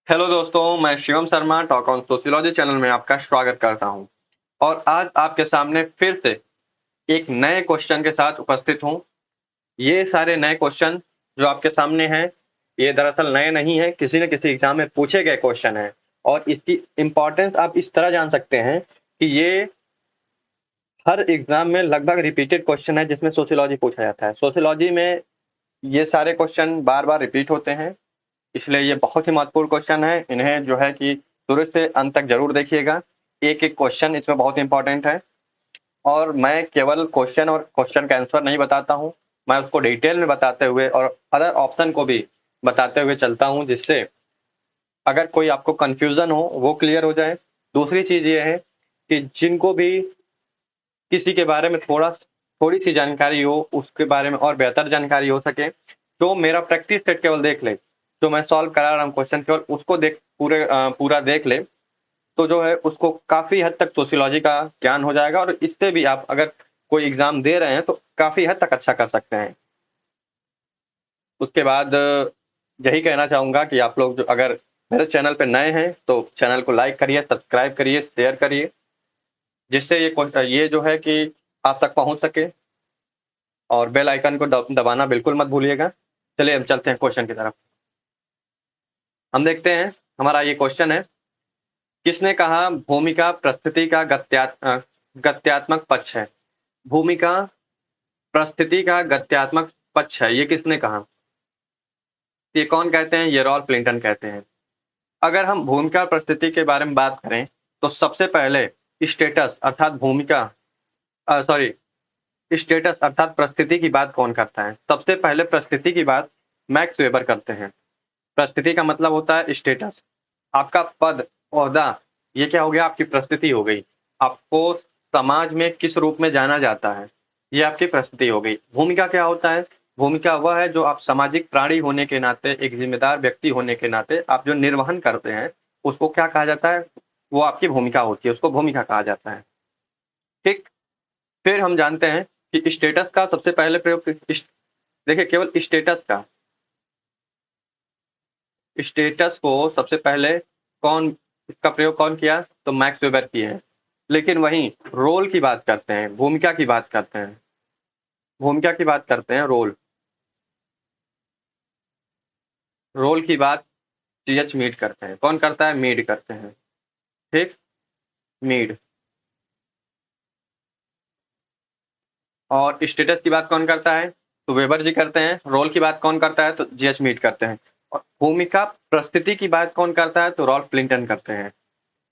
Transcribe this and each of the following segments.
Hello दोस्तों, मैं Shivam Sharma talk on sociology channel में आपका स्वागत करता हूं और आज आपके सामने फिर से एक नए क्वेश्चन के साथ उपस्थित हूं। ये सारे नए क्वेश्चन जो आपके सामने हैं, ये दरअसल नए नहीं है, किसी न किसी एग्जाम में पूछे गए क्वेश्चन हैं और इसकी इम्पोर्टेंस आप इस तरह जान सकते हैं कि ये हर एग्जाम में लगभग रिपीटेड क्वेश्चन है जिसमें सोशियोलॉजी पूछा जाता है। सोशियोलॉजी में ये सारे क्वेश्चन बार बार रिपीट होते हैं, इसलिए ये बहुत ही महत्वपूर्ण क्वेश्चन है। इन्हें जो है कि शुरू से अंत तक जरूर देखिएगा। एक एक क्वेश्चन इसमें बहुत इंपॉर्टेंट है और मैं केवल क्वेश्चन और क्वेश्चन का आंसर नहीं बताता हूँ, मैं उसको डिटेल में बताते हुए और अदर ऑप्शन को भी बताते हुए चलता हूँ, जिससे अगर कोई आपको कंफ्यूजन हो वो क्लियर हो जाए। दूसरी चीज ये है कि जिनको भी किसी के बारे में थोड़ी सी जानकारी हो, उसके बारे में और बेहतर जानकारी हो सके, तो मेरा प्रैक्टिस सेट केवल देख ले, जो मैं सॉल्व करा रहा हूँ क्वेश्चन केवल उसको पूरा देख ले, तो जो है उसको काफी हद तक सोशियोलॉजी का ज्ञान हो जाएगा और इससे भी आप अगर कोई एग्जाम दे रहे हैं तो काफी हद तक अच्छा कर सकते हैं। उसके बाद यही कहना चाहूंगा कि आप लोग जो अगर मेरे चैनल पे नए हैं तो चैनल को लाइक करिए, सब्सक्राइब करिए, शेयर करिए, जिससे ये जो है कि आप तक पहुंच सके और बेल आइकन को दबाना बिल्कुल मत भूलिएगा। चलिए हम चलते हैं क्वेश्चन की तरफ। हम देखते हैं, हमारा ये क्वेश्चन है, किसने कहा भूमिका प्रस्थिति का गत्यात्मक पक्ष है। भूमिका प्रस्थिति का गत्यात्मक पक्ष है, ये किसने कहा? ये कौन कहते हैं? ये रॉल्फ लिंटन कहते हैं। अगर हम भूमिका प्रस्थिति के बारे में बात करें तो सबसे पहले स्टेटस अर्थात भूमिका सॉरी स्टेटस अर्थात परिस्थिति की बात कौन करता है? सबसे पहले परिस्थिति की बात मैक्स वेबर करते हैं। परिस्थिति का मतलब होता है स्टेटस। आपका पद, ओहदा, ये क्या हो गया? आपकी परिस्थिति हो गई। आपको समाज में किस रूप में जाना जाता है, ये आपकी परिस्थिति हो गई। भूमिका क्या होता है? भूमिका वह है जो आप सामाजिक प्राणी होने के नाते, एक जिम्मेदार व्यक्ति होने के नाते आप जो निर्वहन करते हैं, उसको क्या कहा जाता है? वो आपकी भूमिका होती है, उसको भूमिका कहा जाता है। ठीक। फिर हम जानते हैं कि स्टेटस का सबसे पहले प्रयोग देखिए, केवल स्टेटस को सबसे पहले कौन इसका प्रयोग कौन किया? तो मैक्स वेबर किए हैं। लेकिन वहीं रोल की बात करते हैं, भूमिका की बात करते हैं, भूमिका की बात करते हैं, रोल रोल की बात टीएच मीड करते हैं। कौन करता है? मीड करते हैं। ठीक। मीड। और स्टेटस की बात कौन करता है? तो वेबर जी करते हैं। रोल की बात कौन करता है? तो जीएच मीड करते हैं। और भूमिका प्रस्तुति की बात कौन करता है? तो रॉल्फ क्लिंटन करते हैं।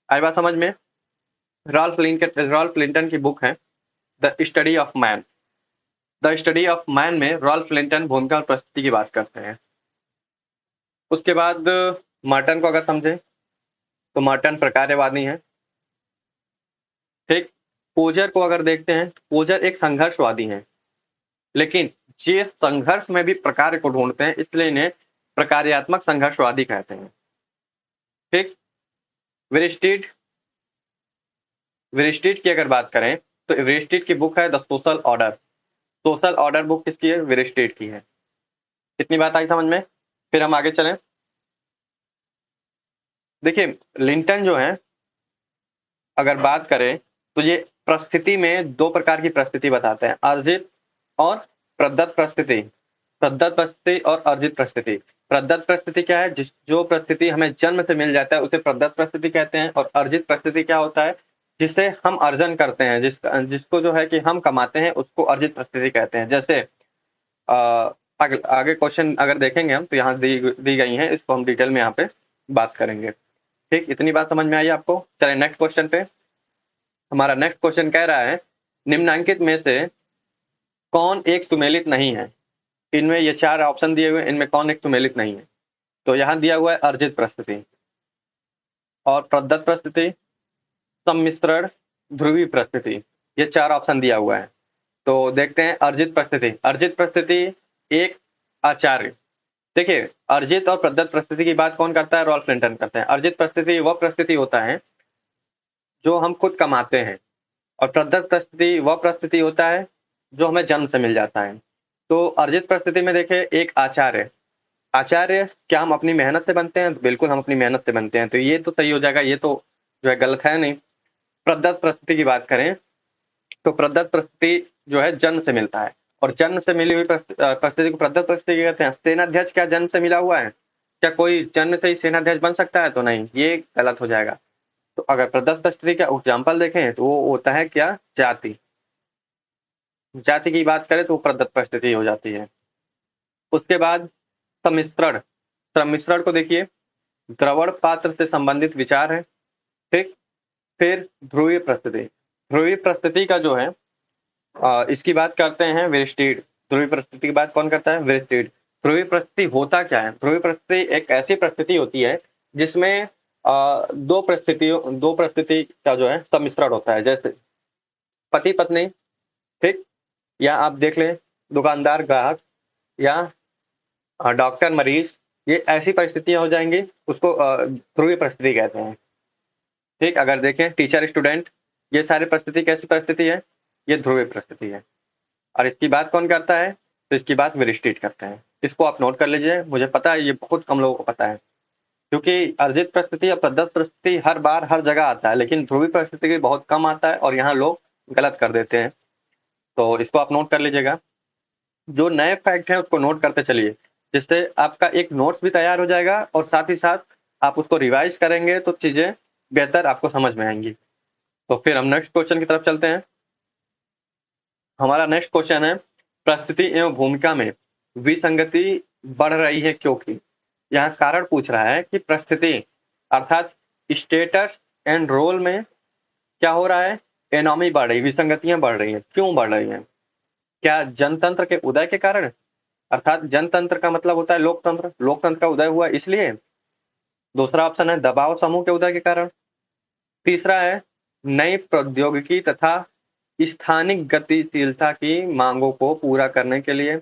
आई बात समझ में? रॉल्फ क्लिंटन की बुक है the study of man. The study of man में रॉल्फ क्लिंटन भूमिका और प्रस्तुति की बात करते हैं। उसके बाद मार्टन को अगर समझे तो मार्टन प्रकार्यवादी है। ठीक। पोजर को अगर देखते हैं, पोजर एक संघर्षवादी है, लेकिन ये संघर्ष में भी प्रकार को ढूंढते हैं, इसलिए इन्हें प्रकार्यात्मक संघर्षवादी कहते हैं। ठीक। वेरिस्टिड वेरिस्टिड की अगर बात करें तो वेरिस्टिड की बुक है the social order. Social order book किसकी है? वेरिस्टिड की है। कितनी बात आई समझ में? फिर हम आगे चलें। देखिए, लिंटन जो है, अगर बात करें तो ये परिस्थिति में दो प्रकार की परिस्थिति बताते हैं, अर्जित और प्रदत्त परिस्थिति। प्रदत्त परिस्थिति और अर्जित परिस्थिति। प्रदत्त परिस्थिति क्या है? जो परिस्थिति हमें जन्म से मिल जाता है उसे प्रदत्त परिस्थिति कहते हैं। और अर्जित परिस्थिति क्या होता है? जिसे हम अर्जन करते हैं, जिसको जो है कि हम कमाते हैं, उसको अर्जित परिस्थिति कहते हैं। जैसे आगे क्वेश्चन अगर देखेंगे हम तो यहाँ दी गई हैं, इसको हम डिटेल में यहाँ पे बात करेंगे। ठीक। इतनी बात समझ में आई आपको? चलिए नेक्स्ट क्वेश्चन पे। हमारा नेक्स्ट क्वेश्चन कह रहा है, निम्नलिखित में से कौन एक सुमेलित नहीं है? इनमें ये चार ऑप्शन दिए हुए, इनमें कौन एक सुमेलित नहीं है? तो यहाँ दिया हुआ है अर्जित परिस्थिति और प्रदत्त परिस्थिति, सम्मिश्रण, ध्रुवी परिस्थिति। ये चार ऑप्शन दिया हुआ है। तो देखते हैं अर्जित परिस्थिति। अर्जित परिस्थिति एक आचार्य। देखिए, अर्जित और प्रदत्त परिस्थिति की बात कौन करता है? रॉल्फ लिंटन करते हैं। अर्जित परिस्थिति वह परिस्थिति होता है जो हम खुद कमाते हैं और प्रदत्त परिस्थिति वह परिस्थिति होता है जो हमें जन्म से मिल जाता है। तो अर्जित परिस्थिति में देखिए, एक आचार्य, आचार्य क्या हम अपनी मेहनत से बनते हैं? तो बिल्कुल हम अपनी मेहनत से बनते हैं, तो ये तो सही हो जाएगा, ये तो जो है गलत है नहीं। प्रदत्त प्रस्तुति की बात करें तो प्रदत्त प्रस्तुति जो है जन्म से मिलता है, और जन्म से मिली हुई प्रस्तुति को प्रदत्त प्रस्तुति कहते हैं। सेनाध्यक्ष क्या जन्म से मिला हुआ है? क्या कोई जन्म से ही सेनाध्यक्ष बन सकता है? तो नहीं, ये गलत हो जाएगा। तो अगर प्रदत्त प्रस्तुति का एग्जाम्पल देखें तो वो होता है क्या? जाति। जाति की बात करें तो वो प्रदत्त प्रस्तुति हो जाती है। उसके बाद सम्मिश्रण। सम्मिश्रण को देखिए, द्रवण पात्र से संबंधित विचार है, ठीक। फिर ध्रुवीय प्रस्तुति। ध्रुवीय प्रस्तुति का जो है इसकी बात करते हैं वेस्टेड। ध्रुवीय प्रस्तुति की बात कौन करता है? वेस्टेड। ध्रुवीय प्रस्तुति होता क्या है? ध्रुवीय प्रस्तुति एक ऐसी प्रस्तुति होती है जिसमें दो प्रस्तुति का जो है सम्मिश्रण होता है, जैसे पति पत्नी, ठीक, या आप देख लें दुकानदार ग्राहक, या डॉक्टर मरीज। ये ऐसी परिस्थितियां हो जाएंगी, उसको ध्रुवीय परिस्थिति कहते हैं, ठीक। अगर देखें टीचर स्टूडेंट, ये सारी परिस्थिति कैसी परिस्थिति है? ये ध्रुवीय परिस्थिति है। और इसकी बात कौन करता है? तो इसकी बात वेरिस्टेड करते हैं। इसको आप नोट कर लीजिए, मुझे पता है ये बहुत कम लोगों को पता है, क्योंकि अर्जित परिस्थिति या प्रदत्त परिस्थिति हर बार हर जगह आता है, लेकिन ध्रुवीय परिस्थिति बहुत कम आता है और यहाँ लोग गलत कर देते हैं। तो इसको आप नोट कर लीजिएगा। जो नए फैक्ट हैं उसको नोट करते चलिए, जिससे आपका एक नोट्स भी तैयार हो जाएगा और साथ ही साथ आप उसको रिवाइज करेंगे तो चीजें बेहतर आपको समझ में आएंगी। तो फिर हम नेक्स्ट क्वेश्चन की तरफ चलते हैं। हमारा नेक्स्ट क्वेश्चन है, प्रस्तुति एवं भूमिका में विसंगति बढ़ रही है क्योंकि? यहाँ कारण पूछ रहा है कि प्रस्तुति अर्थात स्टेटस एंड रोल में क्या हो रहा है? एनोमी बढ़ रही, विसंगतियां बढ़ रही हैं। क्यों बढ़ रही हैं? क्या जनतंत्र के उदय के कारण? अर्थात जनतंत्र का मतलब होता है लोकतंत्र, लोकतंत्र का उदय हुआ इसलिए। दूसरा ऑप्शन है दबाव समूह के उदय के कारण। तीसरा है नई प्रौद्योगिकी तथा स्थानिक गतिशीलता की मांगों को पूरा करने के लिए।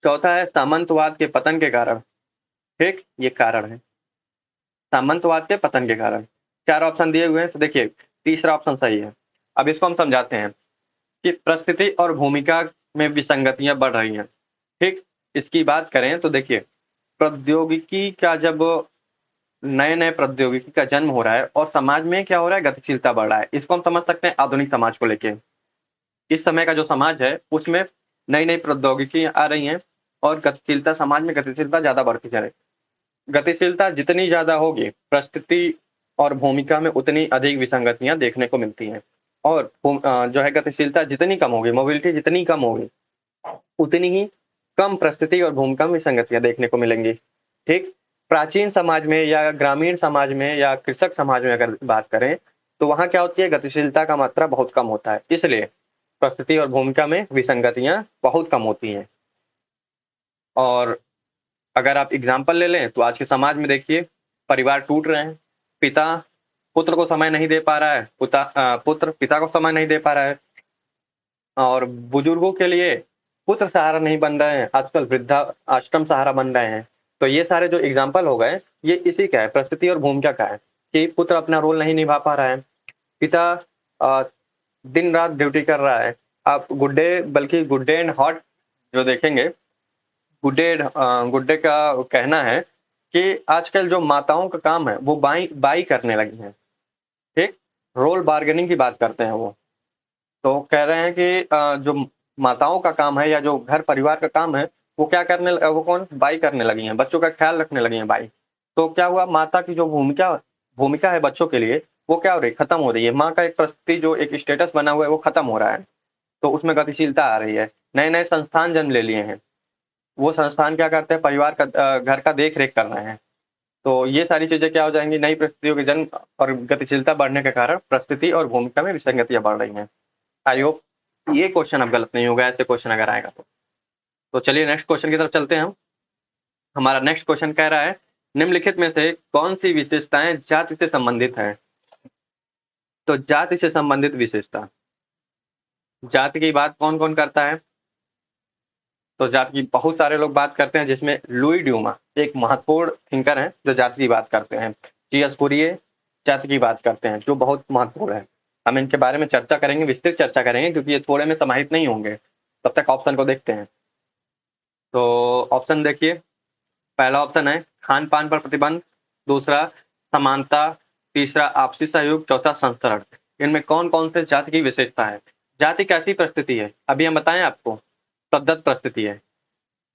चौथा है सामंतवाद के पतन के कारण, ठीक, ये कारण है सामंतवाद के पतन के कारण। चार ऑप्शन दिए हुए हैं, तो देखिए तीसरा ऑप्शन सही है। अब इसको हम समझाते हैं कि परिस्थिति और भूमिका में विसंगतियां बढ़ रही हैं, ठीक। इसकी बात करें तो देखिए प्रौद्योगिकी का जब नए नए प्रौद्योगिकी का जन्म हो रहा है और समाज में क्या हो रहा है? गतिशीलता बढ़ रहा है। इसको हम समझ सकते हैं आधुनिक समाज को लेके। इस समय का जो समाज है उसमें नई नई प्रौद्योगिकी आ रही हैं और गतिशीलता, समाज में गतिशीलता ज्यादा बढ़ती जा रही है। गतिशीलता जितनी ज्यादा होगी, परिस्थिति और भूमिका में उतनी अधिक विसंगतियां देखने को मिलती हैं। और जो है गतिशीलता जितनी कम होगी, मोबिलिटी जितनी कम होगी, उतनी ही कम परिस्थिति और भूमिका में विसंगतियां देखने को मिलेंगी, ठीक। प्राचीन समाज में या ग्रामीण समाज में या कृषक समाज में अगर बात करें तो वहां क्या होती है? गतिशीलता का मात्रा बहुत कम होता है, इसलिए परिस्थिति और भूमिका में विसंगतियां बहुत कम होती हैं। और अगर आप एग्जाम्पल ले लें तो आज के समाज में देखिए परिवार टूट रहे हैं। पिता पुत्र को समय नहीं दे पा रहा है, पुत्र पिता को समय नहीं दे पा रहा है, और बुजुर्गों के लिए पुत्र सहारा नहीं बन रहे हैं, आजकल वृद्धा आश्रम सहारा बन रहे हैं। तो ये सारे जो एग्जाम्पल हो गए, ये इसी का है, परिस्थिति और भूमिका का है, कि पुत्र अपना रोल नहीं निभा पा रहा है, पिता दिन रात ड्यूटी कर रहा है। आप गुड डे, बल्कि गुड डे एंड हॉट जो देखेंगे, गुड डे का कहना है कि आजकल जो माताओं का काम है वो बाई बाई करने लगी हैं, ठीक। रोल बार्गेनिंग की बात करते हैं वो। तो कह रहे हैं कि जो माताओं का काम है या जो घर परिवार का काम है वो क्या करने वो कौन बाई करने लगी हैं, बच्चों का ख्याल रखने लगी हैं बाई। तो क्या हुआ? माता की जो भूमिका भूमिका है बच्चों के लिए, वो क्या हो रही है? खत्म हो रही है। माँ का एक प्रस्तुति जो एक स्टेटस बना हुआ है वो खत्म हो रहा है, तो उसमें गतिशीलता आ रही है। नए नए संस्थान जन्म ले लिए हैं, वो संस्थान क्या करते हैं? परिवार का घर का देख रेख कर रहे हैं। तो ये सारी चीजें क्या हो जाएंगी? नई परिस्थितियों के जन्म और गतिशीलता बढ़ने के कारण परिस्थिति और भूमिका में विसंगतियां बढ़ रही हैं। आई होप ये क्वेश्चन अब गलत नहीं होगा, ऐसे क्वेश्चन अगर आएगा तो चलिए नेक्स्ट क्वेश्चन की तरफ चलते हैं हम। हमारा नेक्स्ट क्वेश्चन कह रहा है, निम्नलिखित में से कौन सी विशेषताएं जाति से संबंधित है? तो जाति से संबंधित विशेषता, जाति की बात कौन कौन करता है? तो जाति की बहुत सारे लोग बात करते हैं, जिसमें लुई ड्यूमा एक महत्वपूर्ण थिंकर है जो जाति की बात करते हैं। जी.एस. फूरिये जाति की बात करते हैं, जो बहुत महत्वपूर्ण है। हम इनके बारे में चर्चा करेंगे, विस्तृत चर्चा करेंगे, क्योंकि ये थोड़े में समाहित नहीं होंगे। तब तक ऑप्शन को देखते हैं। तो ऑप्शन देखिए, पहला ऑप्शन है खान पान पर प्रतिबंध, दूसरा समानता, तीसरा आपसी सहयोग, चौथा संस्तरण। इनमें कौन कौन से जाति की विशेषता है? जाति कैसी परिस्थिति है? अभी हम बताएं आपको, प्रदत्त परिस्थिति है,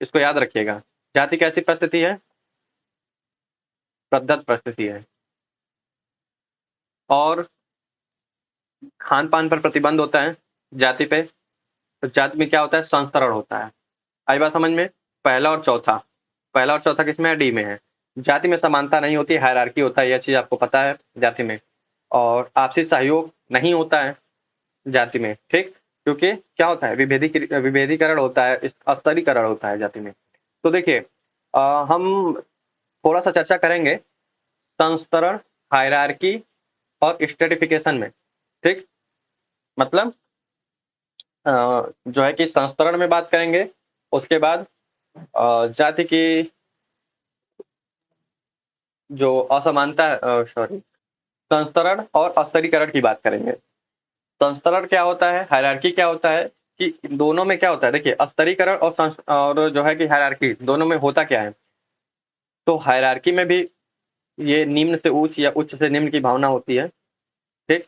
इसको याद रखिएगा। जाति कैसी परिस्थिति है? प्रदत्त परिस्थिति है। और खान पान पर प्रतिबंध होता है जाति पे, तो जाति में क्या होता है? संस्तरण होता है। आई बात समझ में? पहला और चौथा किसमें है? डी में है। जाति में समानता नहीं होती, हायरार्की होता है, यह चीज आपको पता है जाति में। और आपसी सहयोग नहीं होता है जाति में, ठीक, क्योंकि क्या होता है? विभेदीकरण होता है, स्तरीकरण होता है जाति में। तो देखिए हम थोड़ा सा चर्चा करेंगे संस्तरण, हायरार्की और स्ट्रेटिफिकेशन में, ठीक। मतलब जो है कि संस्तरण में बात करेंगे, उसके बाद जाति की जो असमानता है, सॉरी, संस्तरण और स्तरीकरण की बात करेंगे। संस्तरण क्या होता है, हायरार्की क्या होता है, कि दोनों में क्या होता है? देखिए स्तरीकरण और जो है कि हायरार्की, दोनों में होता क्या है? तो हायरार्की में भी ये निम्न से उच्च या उच्च से निम्न की भावना होती है, ठीक।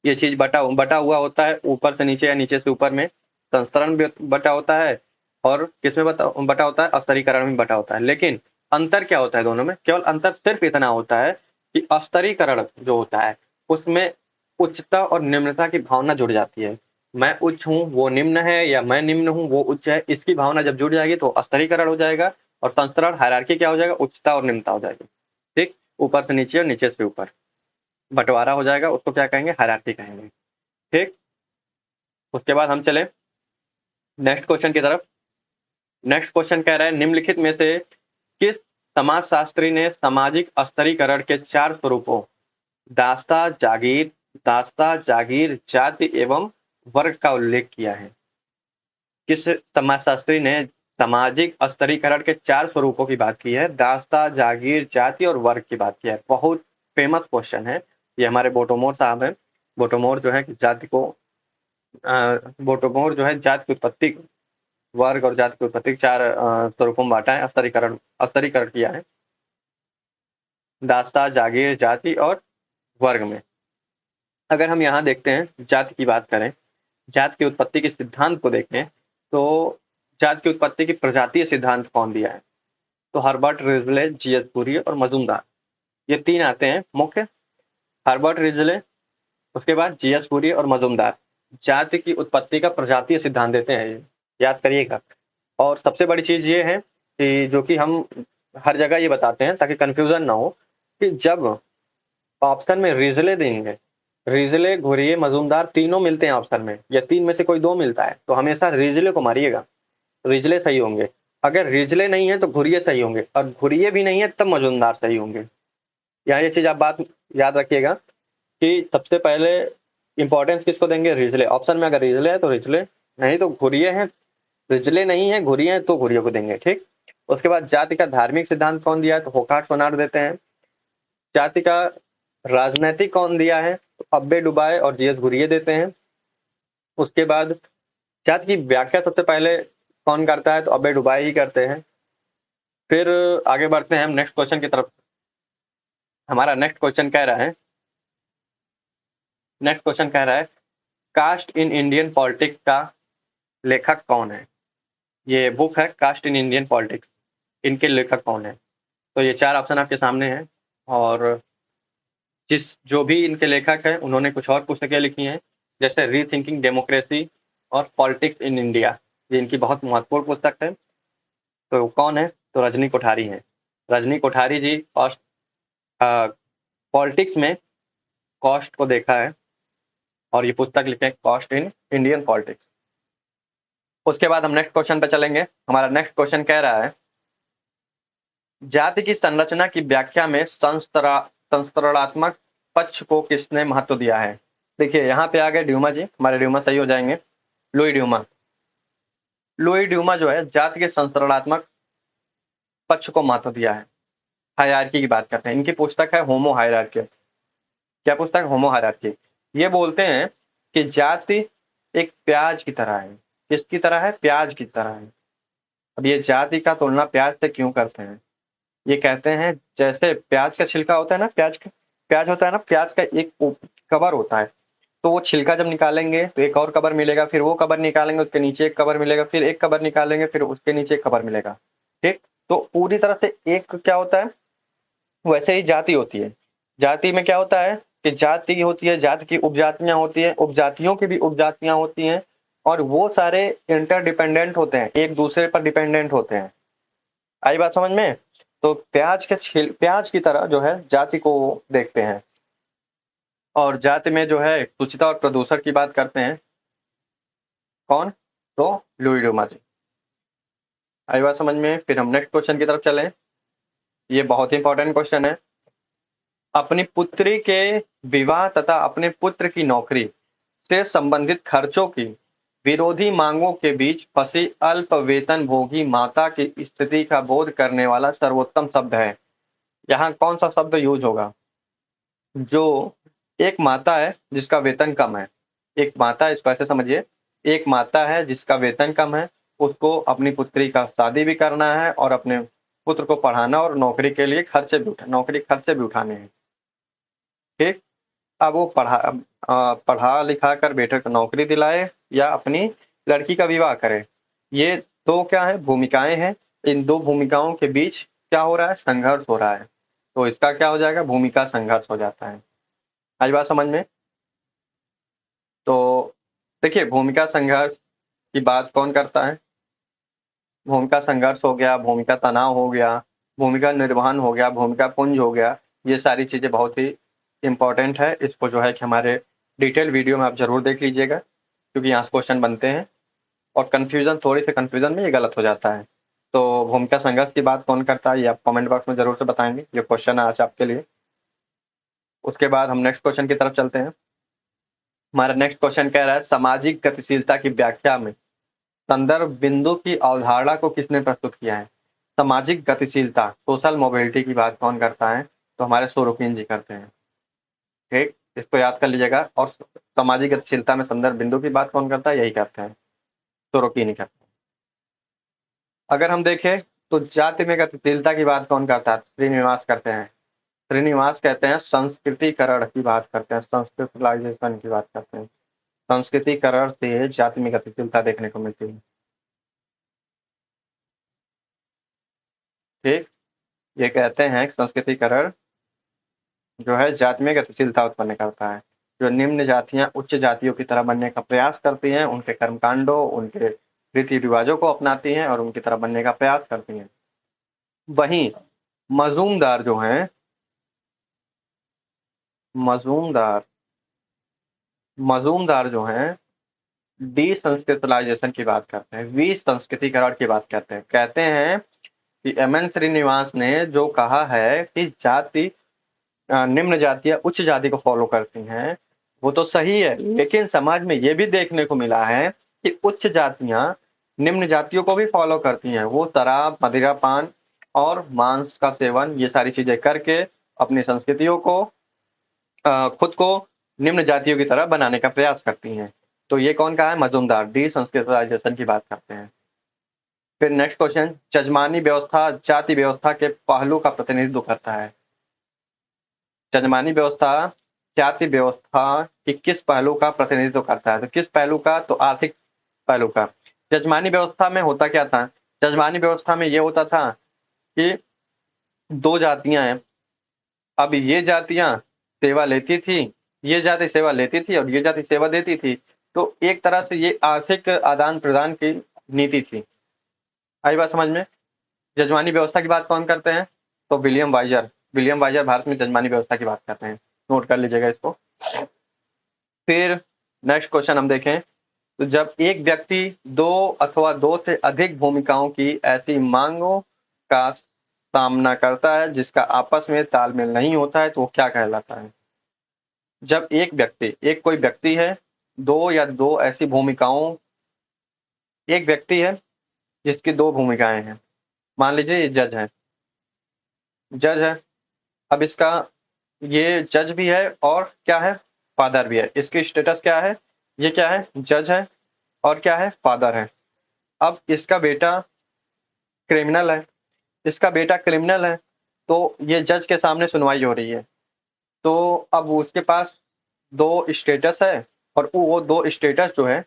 ये चीज बटा हुआ होता है ऊपर से नीचे या नीचे से ऊपर में। संस्तरण भी बटा होता है, और किसमें बटा होता है? स्तरीकरण में बटा होता है। लेकिन अंतर क्या होता है दोनों में? केवल अंतर सिर्फ इतना होता है कि स्तरीकरण जो होता है उसमें उच्चता और निम्नता की भावना जुड़ जाती है। मैं उच्च हूँ वो निम्न है, या मैं निम्न हूँ वो उच्च है, इसकी भावना जब जुड़ जाएगी तो स्तरीकरण हो जाएगा। और संस्तरण, हायरार्की क्या हो जाएगा? उच्चता और निम्नता हो जाएगी, ठीक। ऊपर से नीचे और नीचे से ऊपर बंटवारा हो जाएगा, उसको क्या कहेंगे? हायरार्की कहेंगे, ठीक। उसके बाद हम चले नेक्स्ट क्वेश्चन की तरफ। नेक्स्ट क्वेश्चन कह रहा है निम्नलिखित में से किस समाजशास्त्री ने सामाजिक स्तरीकरण के 4 स्वरूपों दास्ता, जागीर, जाति एवं वर्ग का उल्लेख किया है? किस समाजशास्त्री ने सामाजिक स्तरीकरण के 4 स्वरूपों की बात की है? दास्ता, जागीर, जाति और वर्ग की बात की है। बहुत फेमस क्वेश्चन है ये, हमारे बोटोमोर साहब हैं। बोटोमोर जो है जाति को बोटोमोर जो है जाति की उत्पत्ति, वर्ग और जाति की उत्पत्ति 4 स्वरूपों में बांटा है, स्तरीकरण किया है, दास्ता, जागीर, जाति और वर्ग में। अगर हम यहाँ देखते हैं, जाति की बात करें, जाति की उत्पत्ति के सिद्धांत को देखें, तो जाति की उत्पत्ति की प्रजातीय सिद्धांत कौन दिया है? तो हर्बर्ट रिजले, जीएस कुरियन और मजूमदार, ये 3 आते हैं मुख्य। हर्बर्ट रिजले, उसके बाद जीएस कुरियन और मजूमदार जाति की उत्पत्ति का प्रजातीय सिद्धांत देते हैं, ये याद करिएगा। और सबसे बड़ी चीज ये है कि जो कि हम हर जगह ये बताते हैं ताकि कंफ्यूजन ना हो, कि जब ऑप्शन में रिजले देंगे, रिजले, घुरिये, मजूमदार तीनों मिलते हैं ऑप्शन में, या 3 में से कोई 2 मिलता है, तो हमेशा रिजले को मारिएगा, रिजले सही होंगे। अगर रिजले नहीं है तो घुरिये सही होंगे, और घुरिये भी नहीं है तब मजूमदार सही होंगे। यहाँ ये चीज आप बात याद रखिएगा कि सबसे पहले इंपॉर्टेंस किसको देंगे? रिजले। ऑप्शन में अगर रिजले है तो रिजले, नहीं तो घुरिये है, रिजले नहीं है घुरिये है तो घुरिये को देंगे, ठीक। उसके बाद जाति का धार्मिक सिद्धांत कौन दिया है? तो होकार्ट सोनार देते हैं। जाति का राजनैतिक कौन दिया है? तो अब्बे डुबाए और जीएस घुरिये देते हैं। उसके बाद जाति की व्याख्या सबसे पहले कौन करता है? तो अब्बे डुबाए ही करते हैं। फिर आगे बढ़ते हैं हम नेक्स्ट क्वेश्चन की तरफ। हमारा नेक्स्ट क्वेश्चन कह रहा है कास्ट इन इंडियन पॉलिटिक्स का लेखक कौन है? ये बुक है कास्ट इन इंडियन पॉलिटिक्स, इनके लेखक कौन है? तो ये 4 ऑप्शन आपके सामने हैं, और जो भी इनके लेखक हैं उन्होंने कुछ और पुस्तकें लिखी हैं, जैसे रीथिंकिंग डेमोक्रेसी और पॉलिटिक्स इन इंडिया, ये इनकी बहुत महत्वपूर्ण पुस्तक है। तो कौन है? तो रजनी कोठारी हैं। रजनी कोठारी जी और पॉलिटिक्स में कॉस्ट को देखा है, और ये पुस्तक लिखे कॉस्ट इन इंडियन पॉलिटिक्स। उसके बाद हम नेक्स्ट क्वेश्चन पे चलेंगे। हमारा नेक्स्ट क्वेश्चन कह रहा है जाति की संरचना की व्याख्या में संस्तरणात्मक पक्ष को किसने महत्व दिया है? देखिए यहाँ पे आ गए ड्यूमा जी, हमारे ड्यूमा सही हो जाएंगे, लुई ड्यूमा। लुई ड्यूमा जो है जाति के संस्तरणात्मक पक्ष को महत्व दिया है। हायरार्की की बात करते हैं, इनकी पुस्तक है होमो हायरार्की। क्या पुस्तक? होमो हायरार्की। ये बोलते हैं कि जाति एक प्याज की तरह है। किसकी तरह है? प्याज की तरह है। अब ये जाति का तुलना प्याज से क्यों करते हैं? ये कहते हैं जैसे प्याज का छिलका होता है ना, प्याज होता है ना, प्याज का एक कवर होता है, तो वो छिलका जब निकालेंगे तो एक और कवर मिलेगा, फिर वो कवर निकालेंगे, उसके नीचे एक कवर मिलेगा, फिर एक कवर निकालेंगे, फिर उसके नीचे एक कवर मिलेगा। ठीक, तो पूरी तरह से एक क्या होता है, वैसे ही जाति होती है। जाति में क्या होता है कि जाति होती है, जाति की उपजातियां होती है, उपजातियों की भी उपजातियां होती हैं, और वो सारे इंटरडिपेंडेंट होते हैं, एक दूसरे पर डिपेंडेंट होते हैं। आई बात समझ में? तो प्याज की तरह जो है जाति को देखते हैं, और जाति में जो है शुचिता और प्रदूषण की बात करते हैं। कौन? तो लुई डूमा जी। आई बात समझ में? फिर हम नेक्स्ट क्वेश्चन की तरफ चलें। ये बहुत ही इंपॉर्टेंट क्वेश्चन है। अपनी पुत्री के विवाह तथा अपने पुत्र की नौकरी से संबंधित खर्चों की विरोधी मांगों के बीच फंसी अल्प वेतन भोगी माता की स्थिति का बोध करने वाला सर्वोत्तम शब्द है। यहाँ कौन सा शब्द यूज होगा? जो एक माता है जिसका वेतन कम है, एक माता है, इसको ऐसे समझिए, एक माता है जिसका वेतन कम है, उसको अपनी पुत्री का शादी भी करना है और अपने पुत्र को पढ़ाना और नौकरी के लिए नौकरी खर्चे भी उठाने हैं। ठीक, अब वो पढ़ा लिखा कर बेटे को नौकरी दिलाए या अपनी लड़की का विवाह करे, ये दो क्या है, भूमिकाएं हैं। इन दो भूमिकाओं के बीच क्या हो रहा है, संघर्ष हो रहा है, तो इसका क्या हो जाएगा, भूमिका संघर्ष हो जाता है। आज बात समझ में? तो देखिए, भूमिका संघर्ष की बात कौन करता है? भूमिका संघर्ष हो गया, भूमिका तनाव हो गया, भूमिका निर्वहन हो गया, भूमिका पुंज हो गया, ये सारी चीज़ें बहुत ही इंपॉर्टेंट है। इसको जो है कि हमारे डिटेल वीडियो में आप जरूर देख लीजिएगा, क्योंकि यहाँ से क्वेश्चन बनते हैं और थोड़ी सी कन्फ्यूजन में ये गलत हो जाता है। तो भूमिका संघर्ष की बात कौन करता है, ये आप कमेंट बॉक्स में जरूर से बताएंगे। ये क्वेश्चन है आज आपके लिए। उसके बाद हम नेक्स्ट क्वेश्चन की तरफ चलते हैं। हमारा नेक्स्ट क्वेश्चन कह रहा है, सामाजिक गतिशीलता की व्याख्या में संदर्भ बिंदु की अवधारणा को किसने प्रस्तुत किया है? सामाजिक गतिशीलता, सोशल मोबिलिटी की बात कौन करता है? तो हमारे सोरोकिन जी करते हैं। ठीक, इसको याद कर लीजिएगा। और सामाजिक गतिशीलता में संदर्भ बिंदु की बात कौन करता है? यही करते हैं, सोरोकिन ही करते हैं। अगर हम देखें तो जाति में गतिशीलता की बात कौन करता है? श्रीनिवास करते हैं। श्रीनिवास कहते हैं संस्कृतिकरण की बात करते हैं, संस्कृतलाइजेशन की बात करते हैं। संस्कृतिकरण से जाति में गतिशीलता देखने को मिलती है। ठीक, ये कहते हैं कि संस्कृतिकरण जो है जाति में गतिशीलता उत्पन्न करता है। जो निम्न जातियां उच्च जातियों की तरह बनने का प्रयास करती हैं, उनके कर्मकांडों, उनके रीति रिवाजों को अपनाती हैं और उनकी तरह बनने का प्रयास करती हैं। वहीं मजूमदार जो हैं, मजूमदार मजूमदार जो हैं डिसंस्कृतलाइजेशन की बात करते हैं, विसंस्कृतिकरण की बात करते हैं। कहते हैं कि एम.एन. श्रीनिवास ने जो कहा है कि जाति निम्न जातियां उच्च जाति को फॉलो करती हैं, वो तो सही है, लेकिन समाज में ये भी देखने को मिला है कि उच्च जातियां निम्न जातियों को भी फॉलो करती हैं। वो शराब, मदिरा पान और मांस का सेवन, ये सारी चीजें करके अपनी संस्कृतियों को खुद को निम्न जातियों की तरह बनाने का प्रयास करती हैं। तो ये कौन कहा है? मजूमदार, डिसंस्कृतलाइजेशन की बात करते हैं। फिर नेक्स्ट क्वेश्चन, जजमानी व्यवस्था जाति व्यवस्था के पहलू का प्रतिनिधित्व करता है। जजमानी व्यवस्था जाति व्यवस्था की किस पहलू का प्रतिनिधित्व करता है? तो किस पहलू का? तो आर्थिक पहलू का। जजमानी व्यवस्था में होता क्या था? जजमानी व्यवस्था में ये होता था कि दो जातियां हैं, अब ये जातियां सेवा लेती थी, ये जाति सेवा लेती थी और ये जाति सेवा देती थी, तो एक तरह से ये आर्थिक आदान प्रदान की नीति थी। आई बात समझ में? जजमानी व्यवस्था की बात कौन करते हैं? तो विलियम वाइजर भारत में जजमानी व्यवस्था की बात करते हैं, नोट कर लीजिएगा इसको। फिर नेक्स्ट क्वेश्चन हम देखें तो जब एक व्यक्ति दो अथवा दो से अधिक भूमिकाओं की ऐसी मांगों का सामना करता है जिसका आपस में तालमेल नहीं होता है, तो वो क्या कहलाता है? जब एक कोई व्यक्ति है, दो या दो ऐसी भूमिकाओं, एक व्यक्ति है जिसकी दो भूमिकाएं हैं, मान लीजिए ये जज है। अब इसका ये जज भी है और क्या है, फादर भी है। इसकी स्टेटस क्या है? ये क्या है? जज है और क्या है? फादर है। अब इसका बेटा क्रिमिनल है, तो ये जज के सामने सुनवाई हो रही है। तो अब उसके पास 2 स्टेटस है और वो 2 स्टेटस जो है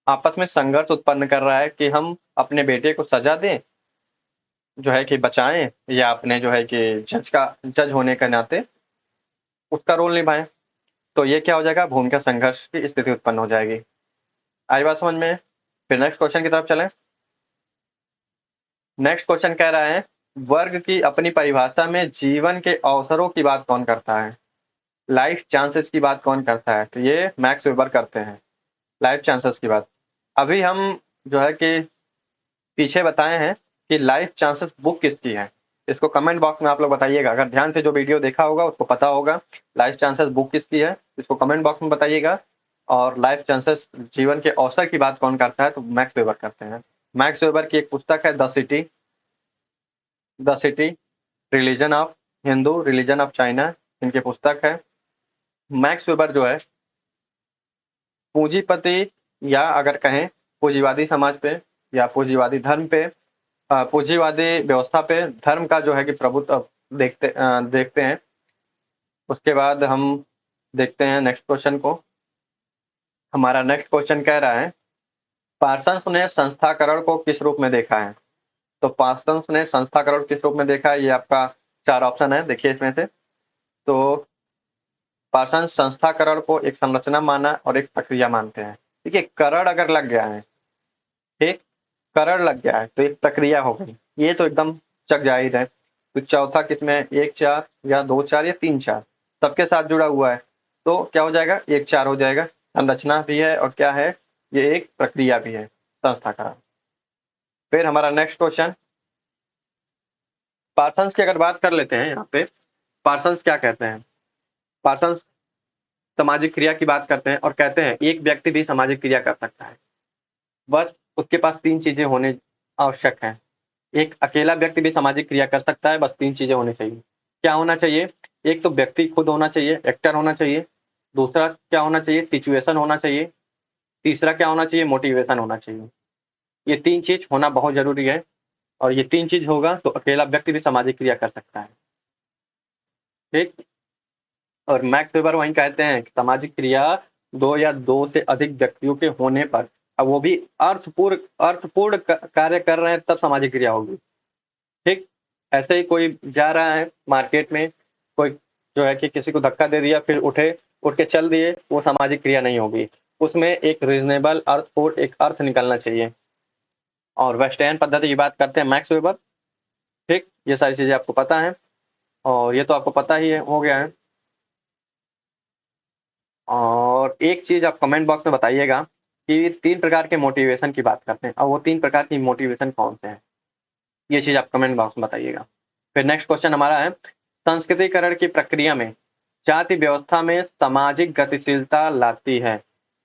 आपस में संघर्ष उत्पन्न कर रहा है कि हम अपने बेटे को सज़ा दें, जो है कि बचाएँ, या अपने जो है कि जज होने के नाते उसका रोल निभाएँ। तो ये क्या हो जाएगा, भूमिका संघर्ष की स्थिति उत्पन्न हो जाएगी। आई बात समझ में? फिर नेक्स्ट क्वेश्चन की तरफ चलें। नेक्स्ट क्वेश्चन कह रहा है, वर्ग की अपनी परिभाषा में जीवन के अवसरों की बात कौन करता है? लाइफ चांसेस की बात कौन करता है? तो ये मैक्स वेबर करते हैं, लाइफ चांसेस की बात। अभी हम जो है कि पीछे बताए हैं कि लाइफ चांसेस बुक किसकी है। इसको कमेंट बॉक्स में आप लोग बताइएगा। अगर ध्यान से जो वीडियो देखा होगा उसको पता होगा लाइफ चांसेस बुक किसकी है, इसको कमेंट बॉक्स में बताइएगा। और लाइफ चांसेस जीवन के अवसर की बात कौन करता है, तो मैक्स वेबर करते हैं। मैक्स वेबर की एक पुस्तक है the city, religion of Hindu, religion of China, इनकी पुस्तक है। मैक्स वेबर जो है पूंजीपति, या अगर कहें पूंजीवादी समाज पे या पूंजीवादी धर्म पे, पूंजीवादी व्यवस्था पे धर्म का जो है कि प्रभुत्व देखते हैं। उसके बाद हम देखते हैं नेक्स्ट क्वेश्चन को। हमारा नेक्स्ट क्वेश्चन कह रहा है, पार्सन्स ने संस्थाकरण को किस रूप में देखा है? तो पार्सन्स ने संस्थाकरण किस रूप में देखा है, ये आपका 4 ऑप्शन है, देखिए इसमें से। तो पार्सन्स संस्थाकरण को एक संरचना माना और एक प्रक्रिया मानते हैं। देखिए, करण अगर लग गया है, ठीक, करण लग गया है तो एक प्रक्रिया हो गई, ये तो एकदम चक जाहिर है। तो चौथा किसमें, 1-4 या 2-4 या 3-4 सबके साथ जुड़ा हुआ है, तो क्या हो जाएगा, 1-4 हो जाएगा। संरचना भी है और क्या है, ये एक प्रक्रिया भी है, संस्थाकरण। फिर हमारा नेक्स्ट क्वेश्चन, पार्सन्स की अगर बात कर लेते हैं यहाँ पे, पार्सन्स क्या कहते हैं? पार्सन्स सामाजिक क्रिया की बात करते हैं और कहते हैं एक व्यक्ति भी सामाजिक क्रिया कर सकता है, बस उसके पास 3 चीजें होने आवश्यक हैं। एक अकेला व्यक्ति भी सामाजिक क्रिया कर सकता है, बस 3 चीजें होनी चाहिए। क्या होना चाहिए? एक तो व्यक्ति खुद होना चाहिए, एक्टर होना चाहिए। दूसरा क्या होना चाहिए, सिचुएशन होना चाहिए। तीसरा क्या होना चाहिए, मोटिवेशन होना चाहिए। ये 3 चीज होना बहुत जरूरी है, और ये 3 चीज होगा तो अकेला व्यक्ति भी सामाजिक क्रिया कर सकता है, ठीक। और मैक्स वेबर वहीं कहते हैं कि सामाजिक क्रिया 2 या 2 से अधिक व्यक्तियों के होने पर, अब वो भी अर्थपूर्ण कार्य कर रहे हैं तब सामाजिक क्रिया होगी, ठीक। ऐसे ही कोई जा रहा है मार्केट में, कोई जो है कि किसी को धक्का दे दिया, फिर उठ के चल दिए, वो सामाजिक क्रिया नहीं होगी। उसमें एक रीजनेबल अर्थपूर्ण एक अर्थ निकलना चाहिए। और वेस्टर्न पद्धति की बात करते हैं मैक्स वेबर, ठीक। ये सारी चीजें आपको पता है, और ये तो आपको पता ही है, हो गया है। और एक चीज आप कमेंट बॉक्स में बताइएगा कि 3 प्रकार के मोटिवेशन की बात करते हैं, और वो 3 प्रकार की मोटिवेशन कौन से हैं, ये चीज आप कमेंट बॉक्स में बताइएगा। फिर नेक्स्ट क्वेश्चन हमारा है, संस्कृतिकरण की प्रक्रिया में जाति व्यवस्था में सामाजिक गतिशीलता लाती है।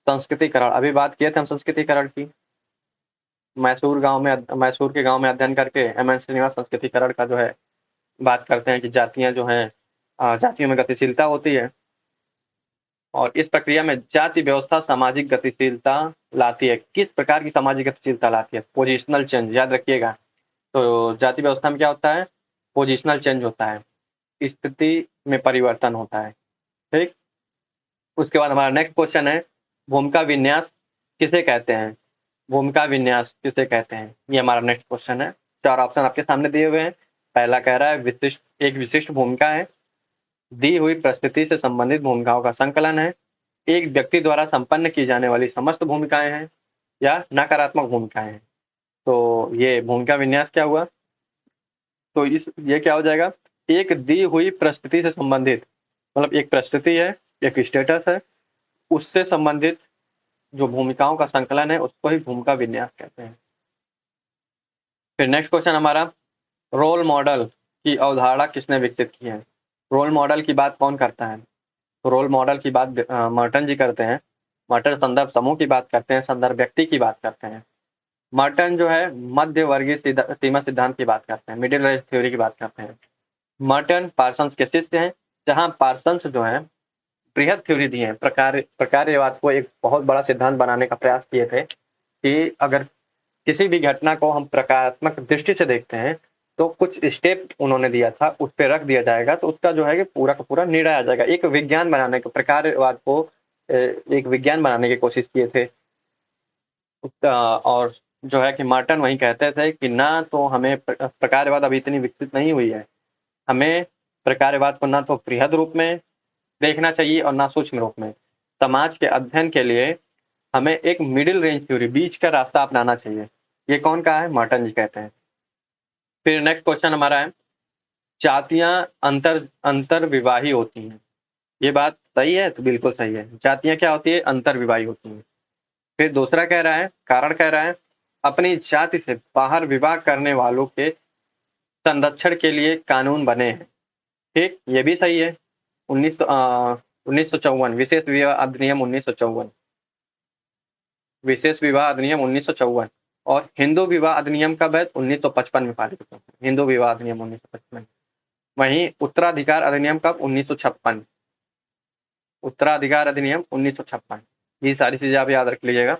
संस्कृतिकरण, अभी बात किए थे हम संस्कृतिकरण की, मैसूर के गांव में अध्ययन करके एम.एन. श्रीनिवास संस्कृतिकरण का जो है बात करते हैं कि जातियां जो हैं, जातियों में गतिशीलता होती है, और इस प्रक्रिया में जाति व्यवस्था सामाजिक गतिशीलता लाती है। किस प्रकार की सामाजिक गतिशीलता लाती है? पोजिशनल चेंज, याद रखिएगा। तो जाति व्यवस्था में क्या होता है, पोजिशनल चेंज होता है, स्थिति में परिवर्तन होता है, ठीक। उसके बाद हमारा नेक्स्ट क्वेश्चन है, भूमिका विन्यास किसे कहते हैं? भूमिका विन्यास किसे कहते हैं, ये हमारा नेक्स्ट क्वेश्चन है। 4 ऑप्शन आपके सामने दिए हुए हैं। पहला कह रहा है एक विशिष्ट भूमिका है, दी हुई परिस्थिति से संबंधित भूमिकाओं का संकलन है, एक व्यक्ति द्वारा संपन्न की जाने वाली समस्त भूमिकाएं हैं, या नकारात्मक भूमिकाएं हैं। तो ये भूमिका विन्यास क्या हुआ, तो ये क्या हो जाएगा, एक दी हुई परिस्थिति से संबंधित, मतलब एक परिस्थिति है, एक स्टेटस है, उससे संबंधित जो भूमिकाओं का संकलन है उसको ही भूमिका विन्यास कहते हैं। फिर नेक्स्ट क्वेश्चन हमारा, रोल मॉडल की अवधारणा किसने विकसित की है? रोल मॉडल की बात कौन करता है? तो रोल मॉडल की बात मर्टन जी करते हैं। मर्टन संदर्भ समूह की बात करते हैं, संदर्भ व्यक्ति की बात करते हैं। मर्टन जो है मध्य वर्गीय सीमा सिद्धांत की बात करते हैं, मिडिल रेंज थ्योरी की बात करते हैं। मर्टन पार्सन्स के शिष्य हैं, जहां पार्सन्स जो है बृहद थ्योरी दी है, प्रकार्यवाद को एक बहुत बड़ा सिद्धांत बनाने का प्रयास किए थे कि अगर किसी भी घटना को हम प्रकारात्मक दृष्टि से देखते हैं तो कुछ स्टेप उन्होंने दिया था, उस पे रख दिया जाएगा, तो उसका जो है कि पूरा का पूरा निर्णय आ जाएगा। एक विज्ञान बनाने को, प्रकारवाद को एक विज्ञान बनाने की कोशिश किए थे। और जो है कि मार्टन वही कहते थे कि ना तो हमें प्रकारवाद अभी इतनी विकसित नहीं हुई है, हमें प्रकारवाद को ना तो बृहद रूप में देखना चाहिए और ना सूक्ष्म रूप में। समाज के अध्ययन के लिए हमें एक मिडिल रेंज थ्योरी, बीच का रास्ता अपनाना चाहिए। ये कौन कहा है? मार्टन जी कहते हैं। फिर नेक्स्ट क्वेश्चन हमारा है, जातियां अंतर विवाही होती हैं। ये बात सही है? तो बिल्कुल सही है। जातियां क्या होती है? अंतर विवाही होती हैं। फिर दूसरा कह रहा है, कारण कह रहा है, अपनी जाति से बाहर विवाह करने वालों के संरक्षण के लिए कानून बने हैं। ठीक, ये भी सही है। 1954 विशेष विवाह अधिनियम 1954, विशेष विवाह अधिनियम 1954। और हिंदू विवाह अधिनियम कब है? 1955 में पारित हुआ। हिंदू विवाह अधिनियम 1955। वहीं उत्तराधिकार अधिनियम कब? 1956। उत्तराधिकार अधिनियम 1956। ये सारी चीजें आप याद रख लीजिएगा।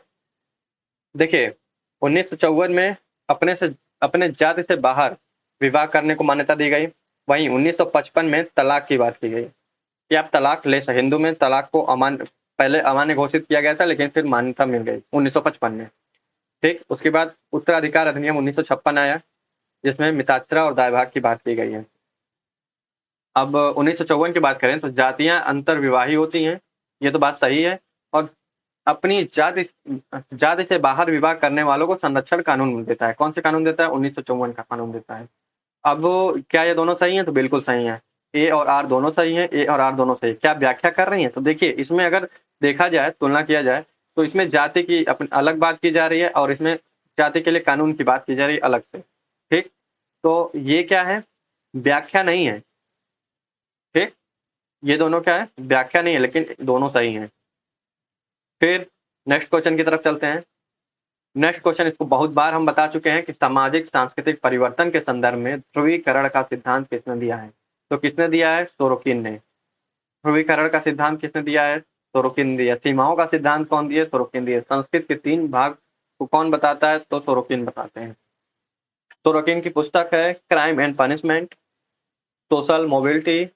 देखिए, 1954 में अपने जाति से बाहर विवाह करने को मान्यता दी गई। वहीं 1955 में तलाक की बात की गई कि आप तलाक ले सकते। हिंदू में तलाक को अमान्य, पहले अमान्य घोषित किया गया था, लेकिन फिर मान्यता मिल गई 1955 में। ठीक, उसके बाद उत्तराधिकार अधिनियम 1956 आया, जिसमें मिताक्षरा और दायभाग की बात की गई है। अब 1954 की बात करें तो जातियां अंतर विवाही होती हैं, ये तो बात सही है। और अपनी जाति से बाहर विवाह करने वालों को संरक्षण कानून देता है। कौन से कानून देता है? 1954 का कानून देता है। अब क्या ये दोनों सही हैं? तो बिल्कुल सही है। ए और आर दोनों सही हैं, ए और आर दोनों सही। क्या व्याख्या कर रही हैं? तो देखिए, इसमें अगर देखा जाए, तुलना किया जाए, तो इसमें जाति की अपनी अलग बात की जा रही है और इसमें जाति के लिए कानून की बात की जा रही है अलग से। ठीक, तो ये क्या है? व्याख्या नहीं है। ठीक, ये दोनों क्या है? व्याख्या नहीं है, लेकिन दोनों सही हैं। फिर नेक्स्ट क्वेश्चन की तरफ चलते हैं। नेक्स्ट क्वेश्चन, इसको बहुत बार हम बता चुके हैं कि सामाजिक सांस्कृतिक परिवर्तन के संदर्भ में ध्रुवीकरण का सिद्धांत किसने दिया है? तो किसने दिया है? सोरोकिन ने। ध्रुवीकरण का सिद्धांत किसने दिया है? सोरोकिन ने दिया। सीमाओं का सिद्धांत कौन दिया? सोरोकिन दिया। संस्कृत के 3 भाग को कौन बताता है? तो सोरोकिन बताते हैं। सोरोकिन की पुस्तक है crime and punishment, social mobility,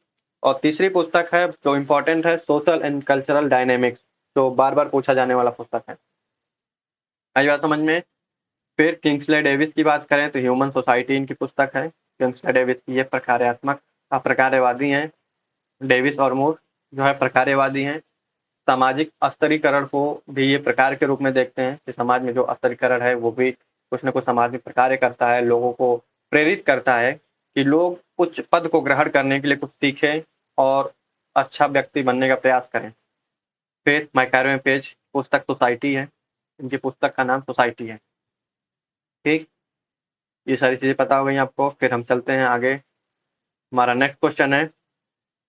और तीसरी पुस्तक है जो इंपॉर्टेंट है, सोशल एंड कल्चरल डायनेमिक्स, जो बार बार पूछा जाने वाला पुस्तक है। आई बात समझ में? फिर किंग्सले डेविस की बात करें तो ह्यूमन सोसाइटी इनकी पुस्तक है। किंग्सले डेविस की ये प्रकार्यात्मक प्रकार्यवादी हैं। डेविस और मूर जो है प्रकार्यवादी हैं। सामाजिक स्तरीकरण को भी ये प्रकार के रूप में देखते हैं कि समाज में जो स्तरीकरण है वो भी कुछ न कुछ समाज में प्रकार्य करता है, लोगों को प्रेरित करता है कि लोग उच्च पद को ग्रहण करने के लिए कुछ सीखें और अच्छा व्यक्ति बनने का प्रयास करें। फिर मैकरवे पेज पुस्तक सोसाइटी है, इनकी पुस्तक का नाम सोसाइटी है। ठीक, ये सारी चीजें पता हो गई आपको। फिर हम चलते हैं आगे। हमारा नेक्स्ट क्वेश्चन है,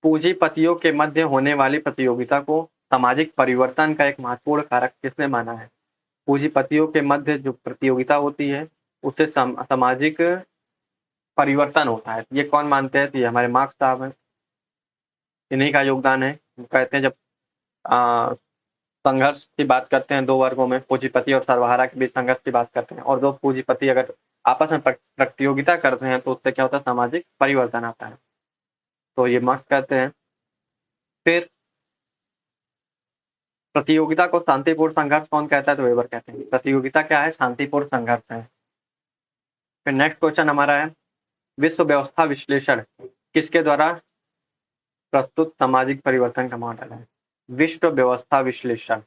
पूंजीपतियों के मध्य होने वाली प्रतियोगिता को सामाजिक परिवर्तन का एक महत्वपूर्ण कारक किसने माना है? पूंजीपतियों के मध्य जो प्रतियोगिता होती है उससे सामाजिक परिवर्तन होता है, ये कौन मानते हैं? तो ये हमारे मार्क्स साहब हैं, इन्हीं का योगदान है। कहते हैं जब संघर्ष की बात करते हैं, 2 वर्गों में पूंजीपति और सर्वहारा के बीच संघर्ष की बात करते हैं, और 2 पूंजीपति अगर आपस में प्रतियोगिता करते हैं तो उससे क्या होता है? सामाजिक परिवर्तन आता है। तो ये मार्क्स कहते हैं। फिर प्रतियोगिता को शांतिपूर्ण संघर्ष कौन कहता है? तो वेबर कहते हैं। प्रतियोगिता क्या है? शांतिपूर्ण संघर्ष है। फिर नेक्स्ट क्वेश्चन हमारा है, विश्व व्यवस्था विश्लेषण किसके द्वारा प्रस्तुत सामाजिक परिवर्तन का मॉडल है? विश्व व्यवस्था विश्लेषण।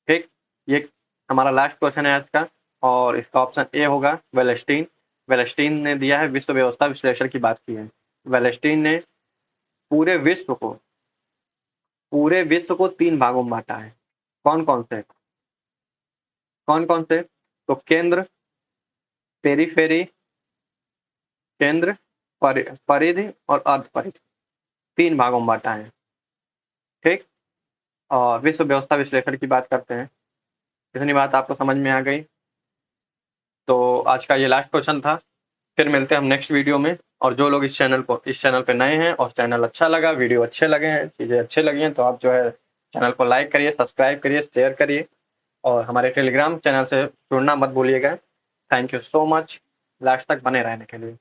ठीक, ये हमारा लास्ट क्वेश्चन है आज का, और इसका ऑप्शन ए होगा वेलेस्टीन। वेलेस्टीन ने दिया है, विश्व व्यवस्था विश्लेषण की बात की है। वेलेस्टीन ने पूरे विश्व को 3 भागों में बांटा है। कौन कौन से? तो केंद्र, पेरीफेरी, केंद्र, परिधि और अर्धपरिधि, 3 भागों में बांटा है। ठीक, और विश्व व्यवस्था विश्लेषण की बात करते हैं। इतनी बात आपको समझ में आ गई? तो आज का ये लास्ट क्वेश्चन था। फिर मिलते हैं हम नेक्स्ट वीडियो में। और जो लोग इस चैनल पे नए हैं और चैनल अच्छा लगा, वीडियो अच्छे लगे हैं, चीज़ें अच्छी लगी हैं, तो आप जो है चैनल को लाइक करिए, सब्सक्राइब करिए, शेयर करिए, और हमारे टेलीग्राम चैनल से जुड़ना मत भूलिएगा। Thank you so much last तक बने रहने के लिए।